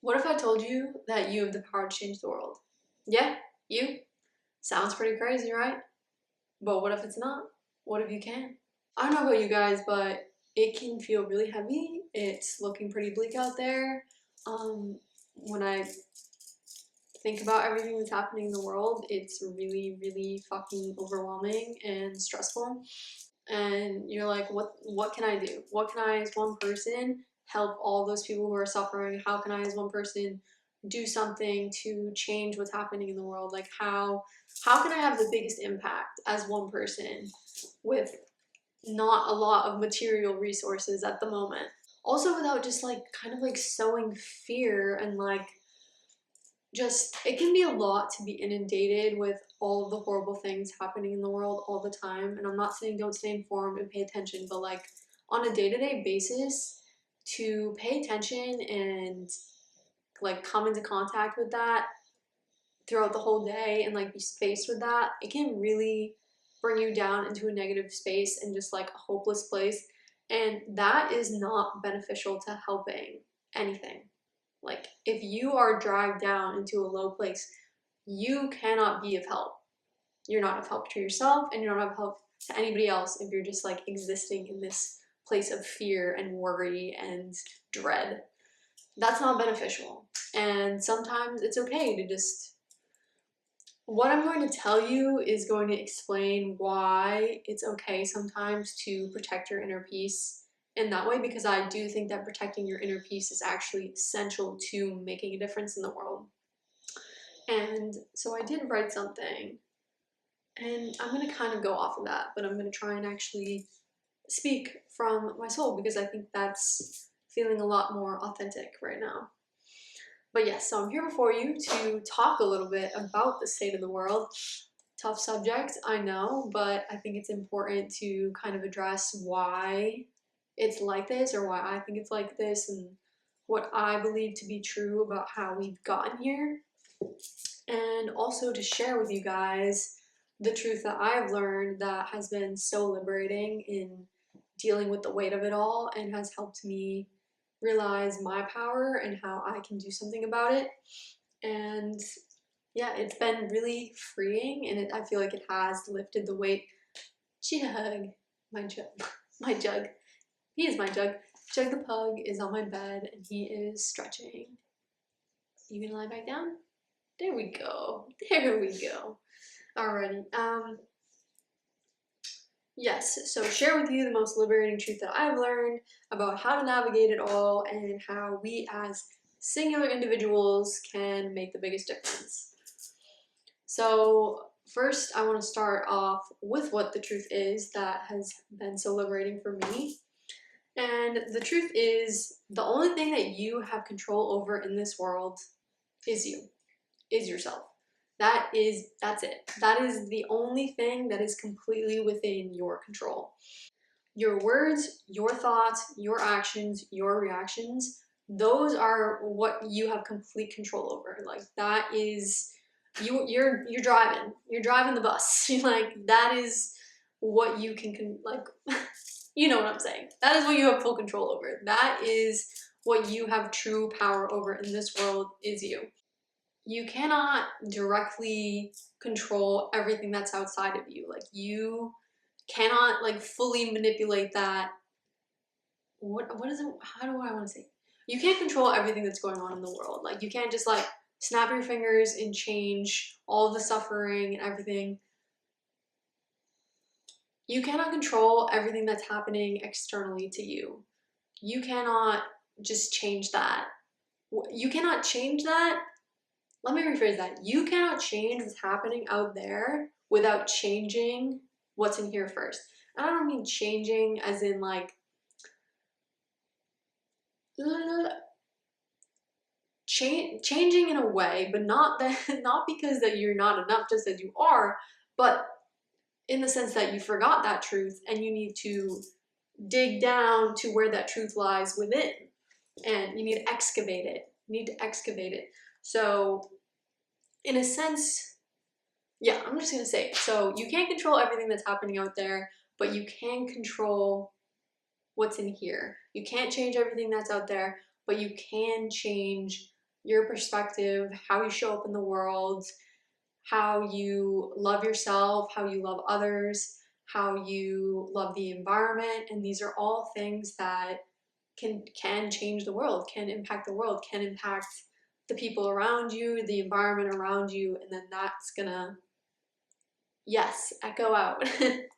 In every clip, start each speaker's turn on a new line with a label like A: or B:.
A: What if I told you that you have the power to change the world? Yeah, you. Sounds pretty crazy, right? But what if it's not? What if you can? I don't know about you guys, but it can feel really heavy. It's looking pretty bleak out there. When I think about everything that's happening in the world, it's really, really fucking overwhelming and stressful. And you're like, what can I do? What can I as one person help all those people who are suffering? How can I as one person do something to change what's happening in the world? Like how can I have the biggest impact as one person with not a lot of material resources at the moment? Also without just like kind of like sowing fear and like just it can be a lot to be inundated with all of the horrible things happening in the world all the time. And I'm not saying don't stay informed and pay attention, but like on a day-to-day basis to pay attention and like come into contact with that throughout the whole day and like be faced with that, it can really bring you down into a negative space and just like a hopeless place. And that is not beneficial to helping anything. Like, if you are dragged down into a low place, you cannot be of help. You're not of help to yourself, and you're not of help to anybody else if you're just like existing in this place of fear and worry and dread. That's not beneficial. And sometimes it's okay to just. What I'm going to tell you is going to explain why it's okay sometimes to protect your inner peace in that way, because I do think that protecting your inner peace is actually essential to making a difference in the world. And so I did write something, and I'm going to kind of go off of that, but I'm going to try and actually speak from my soul because I think that's feeling a lot more authentic right now. But yes, so I'm here before you to talk a little bit about the state of the world. Tough subject, I know, but I think it's important to kind of address why it's like this or why I think it's like this and what I believe to be true about how we've gotten here. And also to share with you guys the truth that I've learned that has been so liberating in dealing with the weight of it all and has helped me realize my power and how I can do something about it. And yeah, it's been really freeing, and I feel like it has lifted the weight. Jug, my jug, my jug. He is my jug. Jug the pug is on my bed, and he is stretching. You gonna lie back down? There we go. There we go. Alrighty. Yes, so share with you the most liberating truth that I've learned about how to navigate it all and how we as singular individuals can make the biggest difference. So first, I want to start off with what the truth is that has been so liberating for me. And the truth is, the only thing that you have control over in this world is you, is yourself. That's it. That is the only thing that is completely within your control. Your words, your thoughts, your actions, your reactions, those are what you have complete control over. Like that is you're driving. You're driving the bus. Like that is what you can like you know what I'm saying. That is what you have full control over. That is what you have true power over in this world is you. You cannot directly control everything that's outside of you. Like you cannot like fully manipulate that. What is it? How do I want to say? You can't control everything that's going on in the world. Like you can't just like snap your fingers and change all the suffering and everything. You cannot control everything that's happening externally to you. You cannot just change that. You cannot change that. Let me rephrase that. You cannot change what's happening out there without changing what's in here first. And I don't mean changing as in like changing in a way, but not that not because that you're not enough just as you are, but in the sense that you forgot that truth and you need to dig down to where that truth lies within, and you need to excavate it. You need to excavate it. So in a sense, yeah, I'm just gonna say it. So you can't control everything that's happening out there, but you can control what's in here. You can't change everything that's out there, but you can change your perspective, how you show up in the world, how you love yourself, how you love others, how you love the environment. And these are all things that can change the world, can impact the world, can impact the people around you, the environment around you, and then that's gonna, yes, echo out.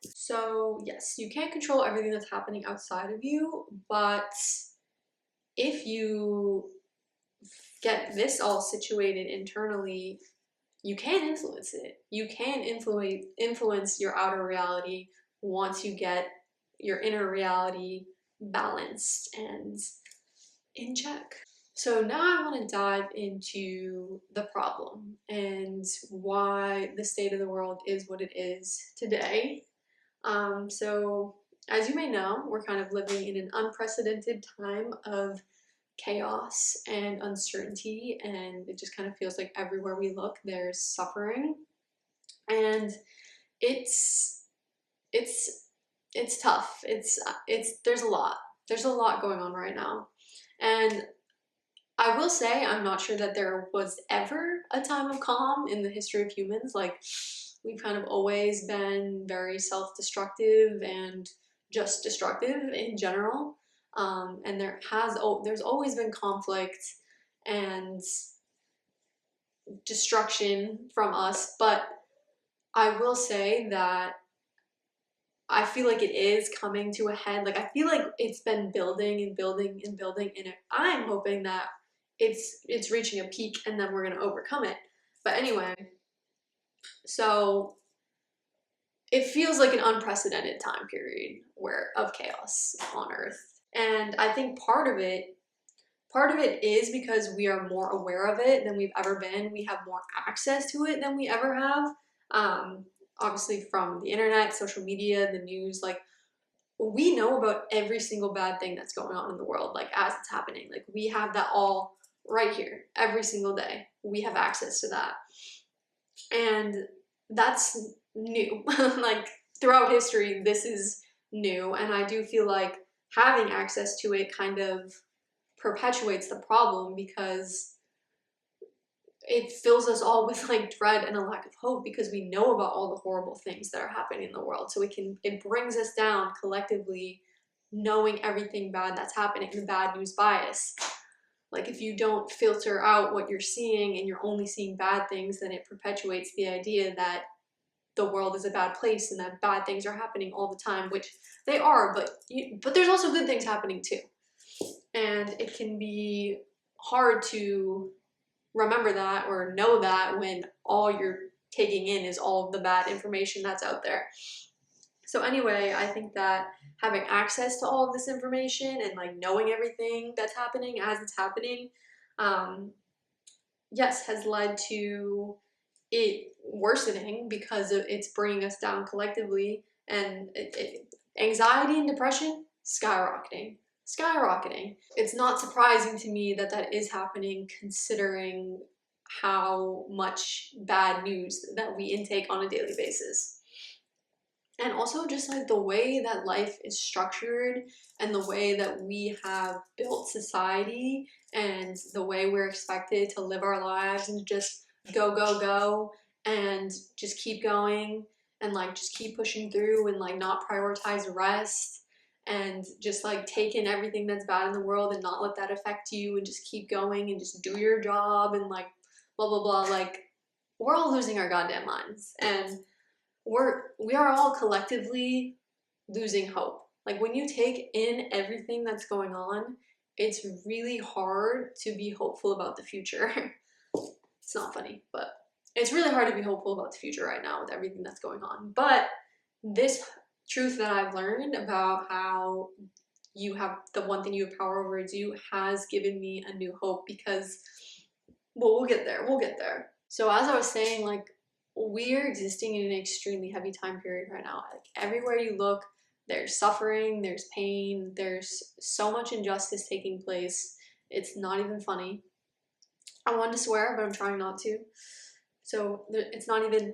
A: So yes, you can't control everything that's happening outside of you, but if you get this all situated internally, you can influence it. You can influence your outer reality once you get your inner reality balanced and in check. So now I want to dive into the problem and why the state of the world is what it is today. So as you may know, we're kind of living in an unprecedented time of chaos and uncertainty, and it just kind of feels like everywhere we look there's suffering, and it's it's it's tough. It's there's a lot going on right now, and I will say I'm not sure that there was ever a time of calm in the history of humans. Like, we've kind of always been very self-destructive and just destructive in general. And there's always been conflict and destruction from us. But I will say that I feel like it is coming to a head. Like, I feel like it's been building and building and building, and I'm hoping that it's reaching a peak and then we're gonna overcome it. But anyway, so it feels like an unprecedented time period of chaos on Earth. And I think part of it is because we are more aware of it than we've ever been. We have more access to it than we ever have. Obviously from the internet, social media, the news, like, we know about every single bad thing that's going on in the world, like, as it's happening. Like, we have that all right here every single day. We have access to that. And that's new. Like, throughout history, this is new. And I do feel like having access to it kind of perpetuates the problem, because it fills us all with like dread and a lack of hope, because we know about all the horrible things that are happening in the world. So it brings us down collectively, knowing everything bad that's happening, the bad news bias. Like, if you don't filter out what you're seeing and you're only seeing bad things, then it perpetuates the idea that the world is a bad place and that bad things are happening all the time, which they are, but there's also good things happening too. And it can be hard to remember that or know that when all you're taking in is all of the bad information that's out there. So anyway, I think that having access to all of this information and like knowing everything that's happening as it's happening, yes, has led to it worsening, because it's bringing us down collectively, and anxiety and depression skyrocketing. It's not surprising to me that that is happening, considering how much bad news that we intake on a daily basis. And also just like the way that life is structured and the way that we have built society and the way we're expected to live our lives and just go, go, go, and just keep going and like just keep pushing through and like not prioritize rest and just like take in everything that's bad in the world and not let that affect you and just keep going and just do your job and like blah, blah, blah. Like, we're all losing our goddamn minds, and we are all collectively losing hope. Like, when you take in everything that's going on, it's really hard to be hopeful about the future. It's not funny, but it's really hard to be hopeful about the future right now with everything that's going on. But this truth that I've learned about how you have the one thing you have power over is you has given me a new hope, because, well, we'll get there. So as I was saying, like, we're existing in an extremely heavy time period right now. Like, everywhere you look, there's suffering, there's pain, there's so much injustice taking place. It's not even funny. I wanted to swear, but I'm trying not to. So it's not even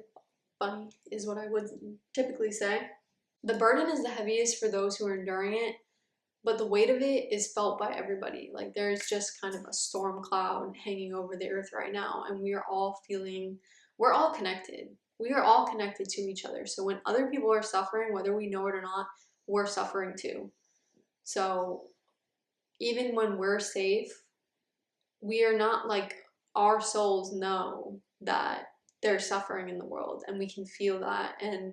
A: funny, is what I would typically say. The burden is the heaviest for those who are enduring it, but the weight of it is felt by everybody. Like there's just kind of a storm cloud hanging over the earth right now, and we are all feeling, we're all connected. We are all connected to each other. So when other people are suffering, whether we know it or not, we're suffering too. So even when we're safe, we are not like, our souls know that there's suffering in the world, and we can feel that, and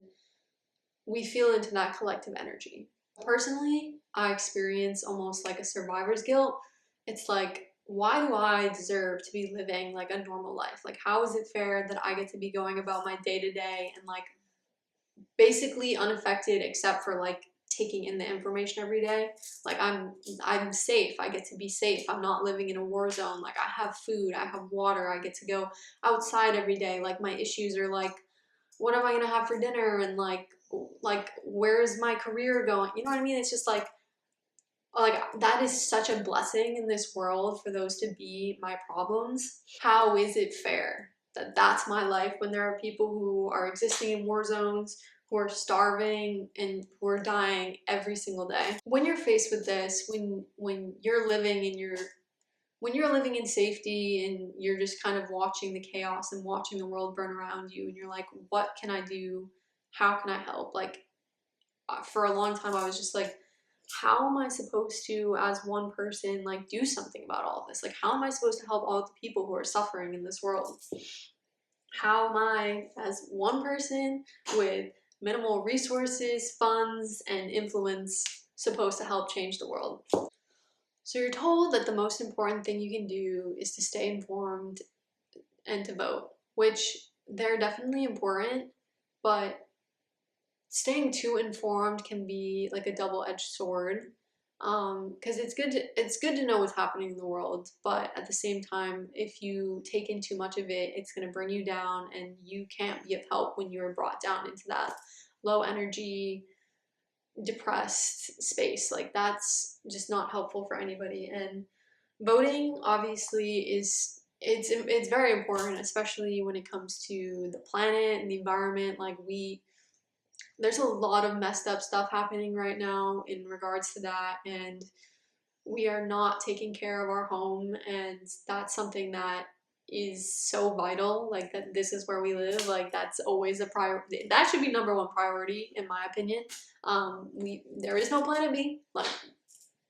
A: we feel into that collective energy. Personally, I experience almost like a survivor's guilt. It's like, why do I deserve to be living like a normal life? Like, how is it fair that I get to be going about my day to day and like basically unaffected except for like taking in the information every day? Like I'm safe. I get to be safe. I'm not living in a war zone. Like I have food, I have water, I get to go outside every day. Like my issues are like, what am I gonna have for dinner, and like where's my career going? You know what I mean? It's just like that is such a blessing in this world for those to be my problems. How is it fair that that's my life when there are people who are existing in war zones, who are starving and who are dying every single day? When you're faced with this, when you're living in your, when you're living in safety and you're just kind of watching the chaos and watching the world burn around you, and you're like, what can I do? How can I help? Like for a long time I was just like, how am I supposed to, as one person, like do something about all of this? Like how am I supposed to help all the people who are suffering in this world? How am I, as one person with minimal resources, funds, and influence, supposed to help change the world? So you're told that the most important thing you can do is to stay informed and to vote, which they're definitely important, but staying too informed can be like a double-edged sword. Because it's good to know what's happening in the world, but at the same time, if you take in too much of it, it's going to bring you down, and you can't be of help when you're brought down into that low energy, depressed space. Like that's just not helpful for anybody. And voting obviously is, it's very important, especially when it comes to the planet and the environment. Like there's a lot of messed up stuff happening right now in regards to that, and we are not taking care of our home, and that's something that is so vital. Like that this is where we live, like that's always a priority. That should be number one priority in my opinion. There is no planet B. Like,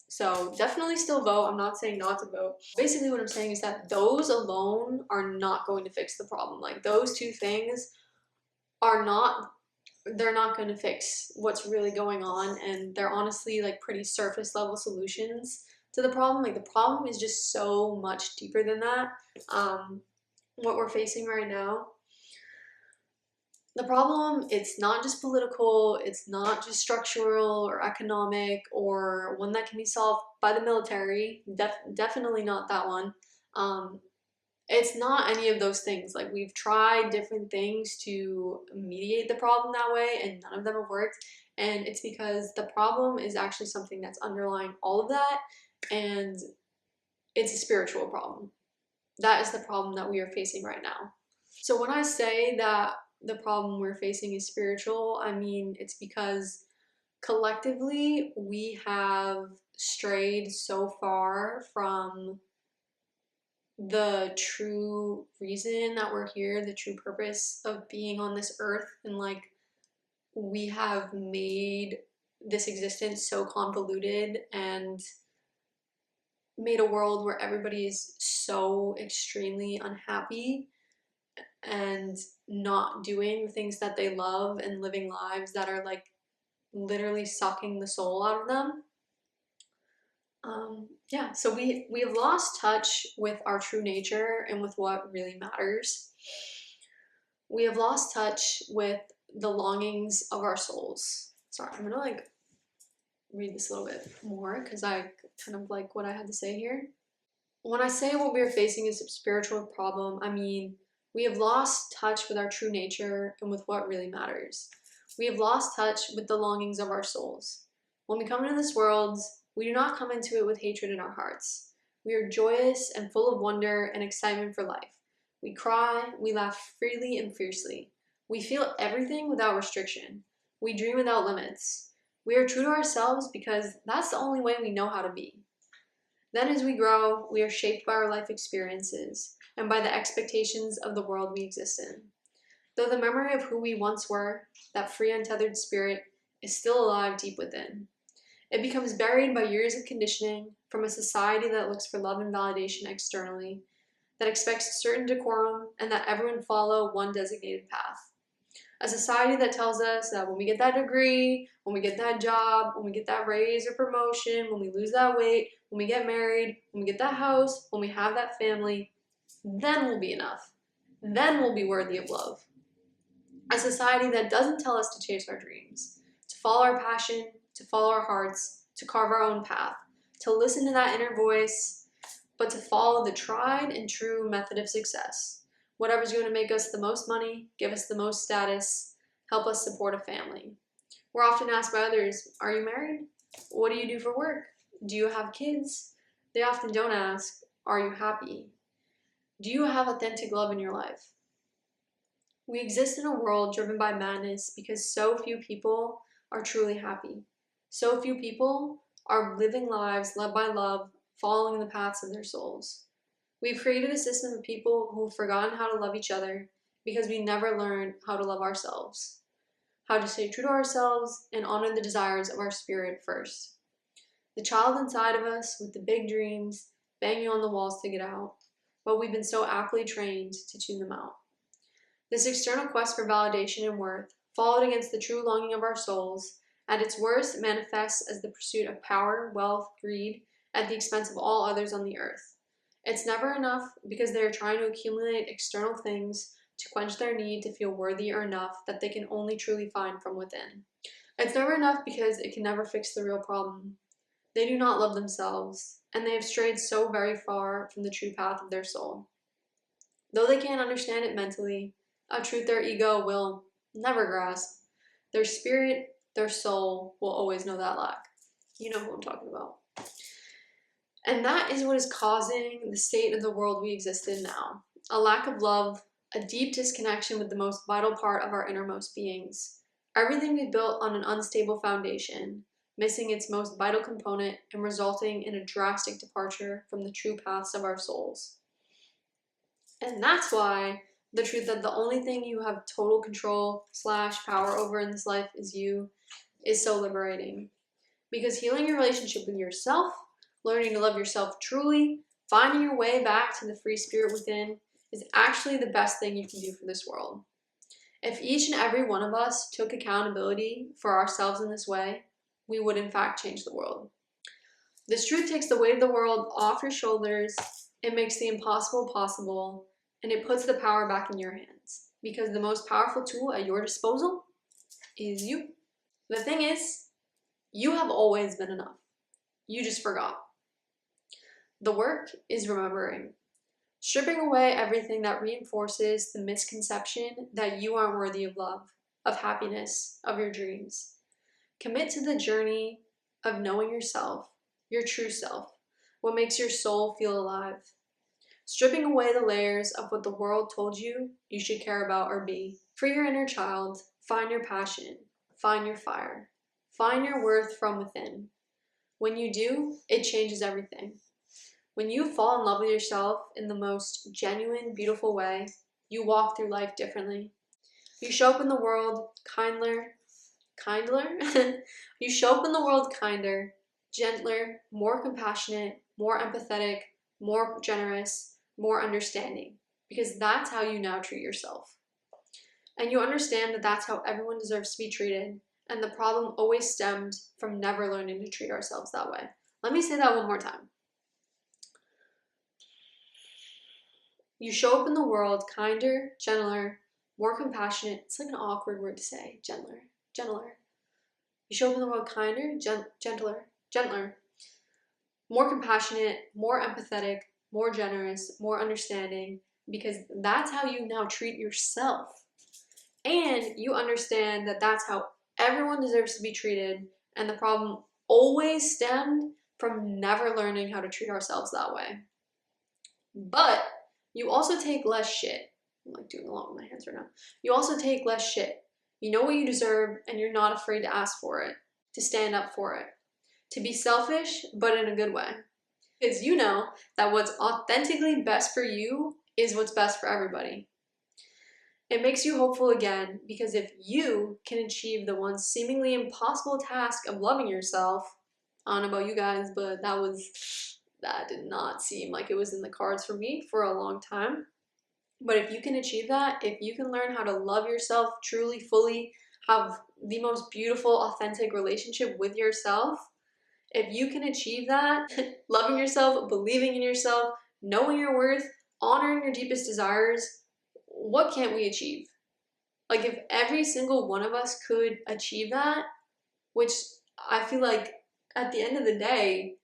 A: so definitely still vote. I'm not saying not to vote. Basically what I'm saying is that those alone are not going to fix the problem. Like those two things are not, they're not going to fix what's really going on, and they're honestly like pretty surface level solutions to the problem. Like the problem is just so much deeper than that. What we're facing right now, the problem, it's not just political, it's not just structural or economic or one that can be solved by the military. Definitely not that one. Um, it's not any of those things. Like we've tried different things to mediate the problem that way, and none of them have worked. And it's because the problem is actually something that's underlying all of that, and it's a spiritual problem. That is the problem that we are facing right now. So when I say that the problem we're facing is spiritual, I mean it's because collectively we have strayed so far from the true reason that we're here, the true purpose of being on this earth, and like we have made this existence so convoluted and made a world where everybody is so extremely unhappy and not doing the things that they love and living lives that are like literally sucking the soul out of them. Yeah, so we have lost touch with our true nature and with what really matters. We have lost touch with the longings of our souls. Sorry, I'm gonna like read this a little bit more because I kind of like what I had to say here. When I say what we are facing is a spiritual problem, I mean we have lost touch with our true nature and with what really matters. We have lost touch with the longings of our souls. When we come into this world, we do not come into it with hatred in our hearts. We are joyous and full of wonder and excitement for life. We cry, we laugh freely and fiercely. We feel everything without restriction. We dream without limits. We are true to ourselves because that's the only way we know how to be. Then as we grow, we are shaped by our life experiences and by the expectations of the world we exist in. Though the memory of who we once were, that free untethered spirit, is still alive deep within. It becomes buried by years of conditioning from a society that looks for love and validation externally, that expects a certain decorum, and that everyone follow one designated path. A society that tells us that when we get that degree, when we get that job, when we get that raise or promotion, when we lose that weight, when we get married, when we get that house, when we have that family, then we'll be enough. Then we'll be worthy of love. A society that doesn't tell us to chase our dreams, to follow our passion, to follow our hearts, to carve our own path, to listen to that inner voice, but to follow the tried and true method of success. Whatever's going to make us the most money, give us the most status, help us support a family. We're often asked by others, are you married? What do you do for work? Do you have kids? They often don't ask, are you happy? Do you have authentic love in your life? We exist in a world driven by madness because so few people are truly happy. So few people are living lives led by love, following the paths of their souls. We've created a system of people who've forgotten how to love each other because we never learned how to love ourselves, how to stay true to ourselves and honor the desires of our spirit first. The child inside of us with the big dreams banging on the walls to get out, but we've been so aptly trained to tune them out. This external quest for validation and worth, followed against the true longing of our souls, at its worst manifests as the pursuit of power, wealth, greed, at the expense of all others on the earth. It's never enough because they are trying to accumulate external things to quench their need to feel worthy or enough that they can only truly find from within. It's never enough because it can never fix the real problem. They do not love themselves, and they have strayed so very far from the true path of their soul. Though they can't understand it mentally, a truth their ego will never grasp, their spirit, their soul will always know that lack. You know who I'm talking about. And that is what is causing the state of the world we exist in now. A lack of love, a deep disconnection with the most vital part of our innermost beings. Everything we built on an unstable foundation, missing its most vital component and resulting in a drastic departure from the true paths of our souls. And that's why the truth that the only thing you have total control / power over in this life is you is so liberating. Because healing your relationship with yourself, learning to love yourself truly, finding your way back to the free spirit within is actually the best thing you can do for this world. If each and every one of us took accountability for ourselves in this way, we would in fact change the world. This truth takes the weight of the world off your shoulders, it makes the impossible possible, and it puts the power back in your hands. Because the most powerful tool at your disposal is you. The thing is, you have always been enough. You just forgot. The work is remembering. Stripping away everything that reinforces the misconception that you aren't worthy of love, of happiness, of your dreams. Commit to the journey of knowing yourself, your true self, what makes your soul feel alive. Stripping away the layers of what the world told you you should care about or be. Free your inner child, find your passion, find your fire, find your worth from within. When you do, it changes everything. When you fall in love with yourself in the most genuine, beautiful way, you walk through life differently. You show up in the world kinder? You show up in the world kinder, gentler, more compassionate, more empathetic, more generous, more understanding, because that's how you now treat yourself. And you understand that that's how everyone deserves to be treated, and the problem always stemmed from never learning to treat ourselves that way. Let me say that one more time. You show up in the world kinder, gentler, more compassionate. It's like an awkward word to say, gentler. You show up in the world kinder, gentler, more compassionate, more empathetic, more generous, more understanding, because that's how you now treat yourself. And you understand that that's how everyone deserves to be treated, and the problem always stemmed from never learning how to treat ourselves that way. But you also take less shit. I'm like doing a lot with my hands right now. You also take less shit. You know what you deserve, and you're not afraid to ask for it. to stand up for it, to be selfish, but in a good way. Because you know that what's authentically best for you is what's best for everybody. It makes you hopeful again, because if you can achieve the one seemingly impossible task of loving yourself, I don't know about you guys, but that did not seem like it was in the cards for me for a long time. But if you can achieve that, if you can learn how to love yourself truly, fully, have the most beautiful, authentic relationship with yourself, if you can achieve that, loving yourself, believing in yourself, knowing your worth, honoring your deepest desires, what can't we achieve? Like, if every single one of us could achieve that, which I feel like at the end of the day,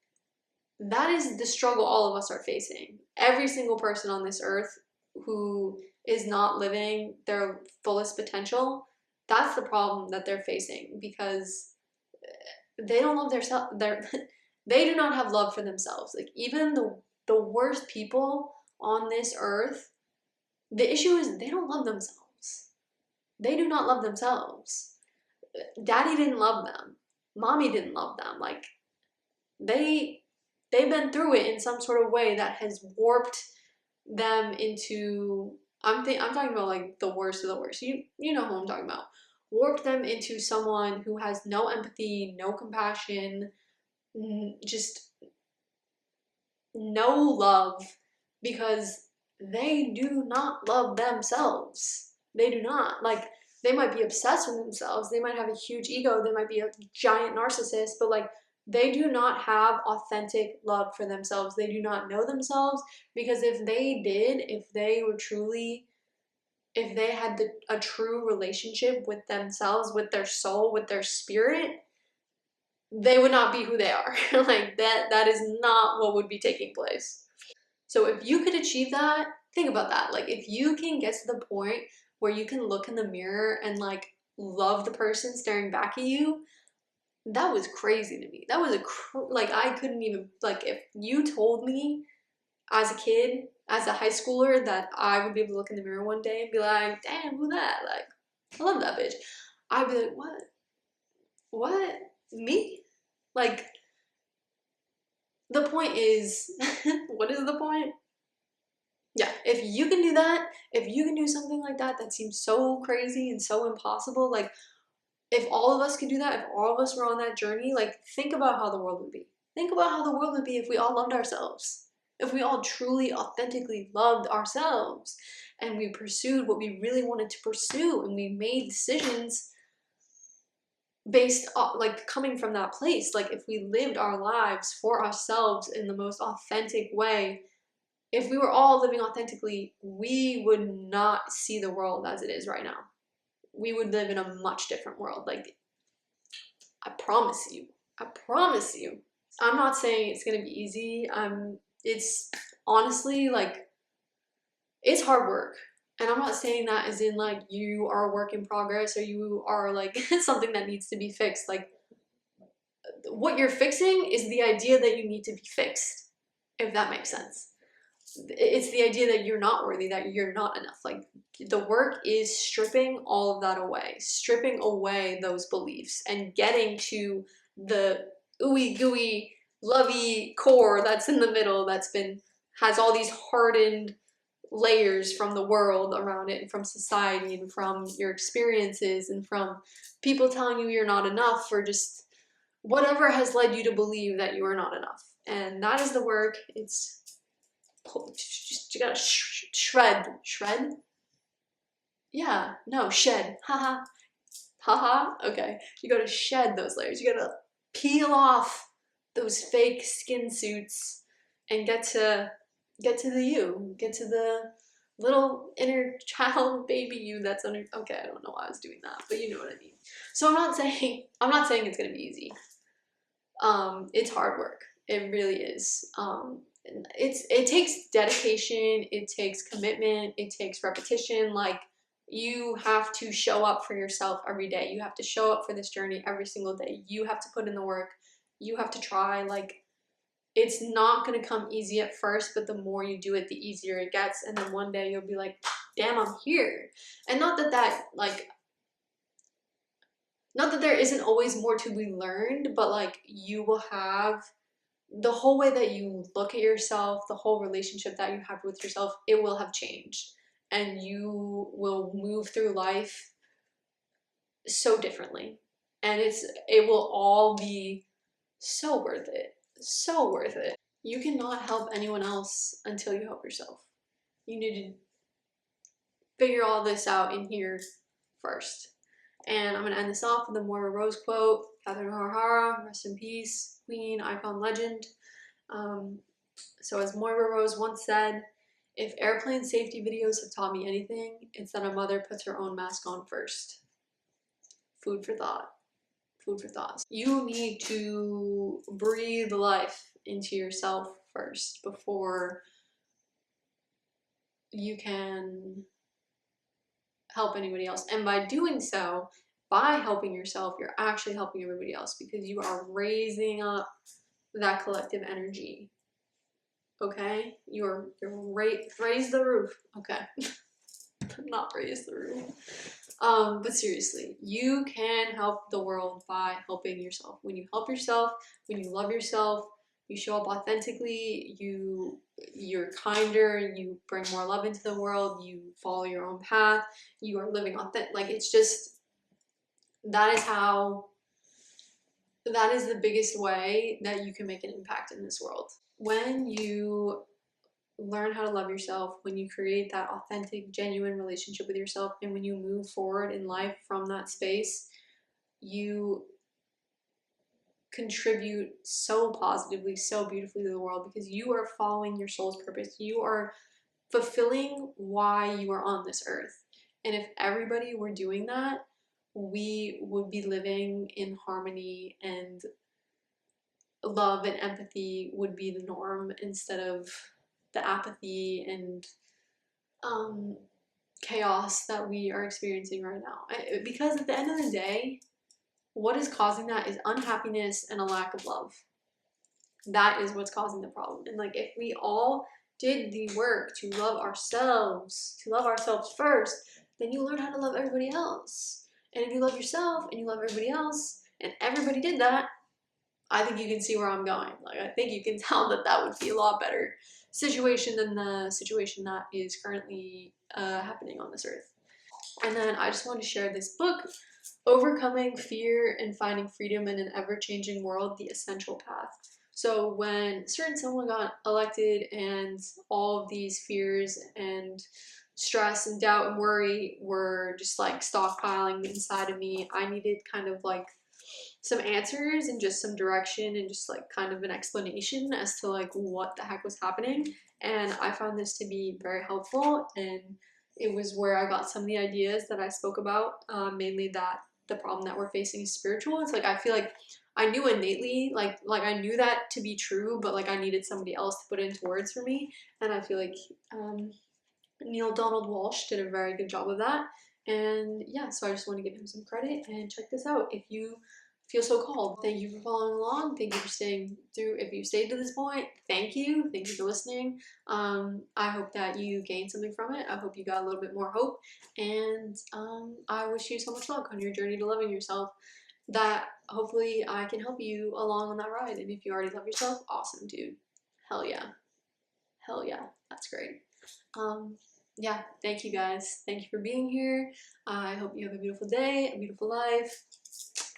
A: that is the struggle all of us are facing. Every single person on this earth who is not living their fullest potential, that's the problem that they're facing, because they don't love they do not have love for themselves. Like, even the worst people on this earth, the issue is they don't love themselves. They do not love themselves. Daddy didn't love them. Mommy didn't love them. Like, they've been through it in some sort of way that has warped them into, I'm talking about like the worst of the worst. You know who I'm talking about. Warped them into someone who has no empathy, no compassion, just no love, because they do not love themselves. They do not. Like, they might be obsessed with themselves. They might have a huge ego. They might be a giant narcissist, but like, they do not have authentic love for themselves. They do not know themselves, because if they did, if they were truly, if they had a true relationship with themselves, with their soul, with their spirit, they would not be who they are. Like, that is not what would be taking place. So if you could achieve that, think about that. Like, if you can get to the point where you can look in the mirror and like love the person staring back at you, that was crazy to me. That was like, I couldn't even, like, if you told me as a kid, as a high schooler, that I would be able to look in the mirror one day and be like, damn, who that? Like, I love that bitch. I'd be like, what? What? Me? Like, the point is, what is the point? Yeah, if you can do that, if you can do something like that, that seems so crazy and so impossible, like, if all of us could do that, if all of us were on that journey, like, think about how the world would be. Think about how the world would be if we all loved ourselves. If we all truly, authentically loved ourselves, and we pursued what we really wanted to pursue, and we made decisions based on, like, coming from that place. Like, if we lived our lives for ourselves in the most authentic way, if we were all living authentically, we would not see the world as it is right now. We would live in a much different world. Like, I promise you. I promise you. I'm not saying it's gonna be easy. It's honestly, like, it's hard work. And I'm not saying that as in like you are a work in progress or you are like something that needs to be fixed. Like, what you're fixing is the idea that you need to be fixed, if that makes sense. It's the idea that you're not worthy, that you're not enough. Like, the work is stripping all of that away, stripping away those beliefs and getting to the ooey gooey lovey core that's in the middle, has all these hardened layers from the world around it, and from society, and from your experiences, and from people telling you you're not enough, or just whatever has led you to believe that you are not enough. And that is the work. It's just, you gotta shred. Yeah, no, shed. Haha. Haha. Okay, you gotta shed those layers. You gotta peel off those fake skin suits and get to the you. Get to the little inner child baby you that's under. Okay, I don't know why I was doing that, but you know what I mean. So I'm not saying it's gonna be easy. It's hard work. It really is. It takes dedication, it takes commitment, it takes repetition. Like, you have to show up for yourself every day. You have to show up for this journey every single day. You have to put in the work. You have to try. Like, it's not going to come easy at first, but the more you do it, the easier it gets. And then one day you'll be like, damn, I'm here. And not that like, Not that there isn't always more to be learned, but like you will have the whole way that you look at yourself, the whole relationship that you have with yourself, it will have changed. And you will move through life so differently. And it will all be so worth it. So worth it. You cannot help anyone else until you help yourself. You need to figure all this out in here first. And I'm going to end this off with the Moira Rose quote. Catherine O'Hara, rest in peace, queen, icon, legend. So as Moira Rose once said, if airplane safety videos have taught me anything, it's that a mother puts her own mask on first. Food for thought. Food for thought. You need to breathe life into yourself first before you can help anybody else. And by doing so, by helping yourself, you're actually helping everybody else because you are raising up that collective energy. Okay? You're raise the roof. Okay. Not raise the roof. But seriously, you can help the world by helping yourself. When you help yourself, when you love yourself, you show up authentically, you're kinder, you bring more love into the world, you follow your own path, you are living authentic. Like, it's just, that is the biggest way that you can make an impact in this world. When you learn how to love yourself, when you create that authentic, genuine relationship with yourself, and when you move forward in life from that space, you contribute so positively, so beautifully to the world because you are following your soul's purpose. You are fulfilling why you are on this earth. And if everybody were doing that, we would be living in harmony, and love and empathy would be the norm instead of the apathy and chaos that we are experiencing right now. Because at the end of the day, what is causing that is unhappiness and a lack of love. That is what's causing the problem. And like, if we all did the work to love ourselves first, then you learn how to love everybody else. And if you love yourself and you love everybody else, and everybody did that, I think you can see where I'm going. Like, I think you can tell that that would be a lot better situation than the situation that is currently happening on this earth. And then I just want to share this book, Overcoming Fear and Finding Freedom in an Ever-Changing World, The Essential Path. So when certain someone got elected and all of these fears and stress and doubt and worry were just like stockpiling inside of me, I needed kind of like some answers and just some direction and just like kind of an explanation as to like what the heck was happening. And I found this to be very helpful, and it was where I got some of the ideas that I spoke about, mainly that the problem that we're facing is spiritual. It's like I feel like I knew innately, like I knew that to be true, but like I needed somebody else to put it into words for me. And I feel like Neil Donald Walsh did a very good job of that. And yeah, so I just want to give him some credit. And check this out if you feel so called. Thank you for following along. Thank you for staying through. If you stayed to this point, thank you. Thank you for listening. I hope that you gained something from it. I hope you got a little bit more hope. And I wish you so much luck on your journey to loving yourself. That hopefully I can help you along on that ride. And if you already love yourself, awesome, dude. Hell yeah. Hell yeah. That's great. Yeah, thank you guys. Thank you for being here. I hope you have a beautiful day, a beautiful life.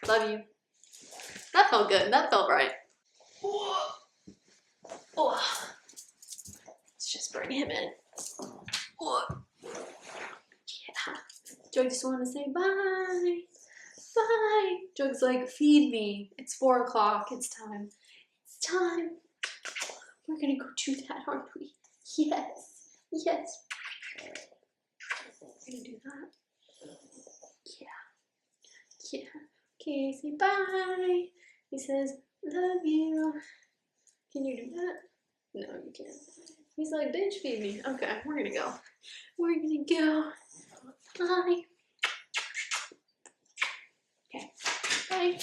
A: Love you. That felt good. That felt right. Oh, let's just bring him in. Oh. Yeah. Joe just want to say bye. Bye. Joe's like, feed me. It's 4 o'clock. It's time. It's time. We're gonna go do that, aren't we? Yes. Yes. We're gonna do that. Yeah. Yeah. Okay, say bye. He says, love you. Can you do that? No, you can't. He's like, bitch, feed me. Okay, we're gonna go. We're gonna go. Bye. Okay, bye.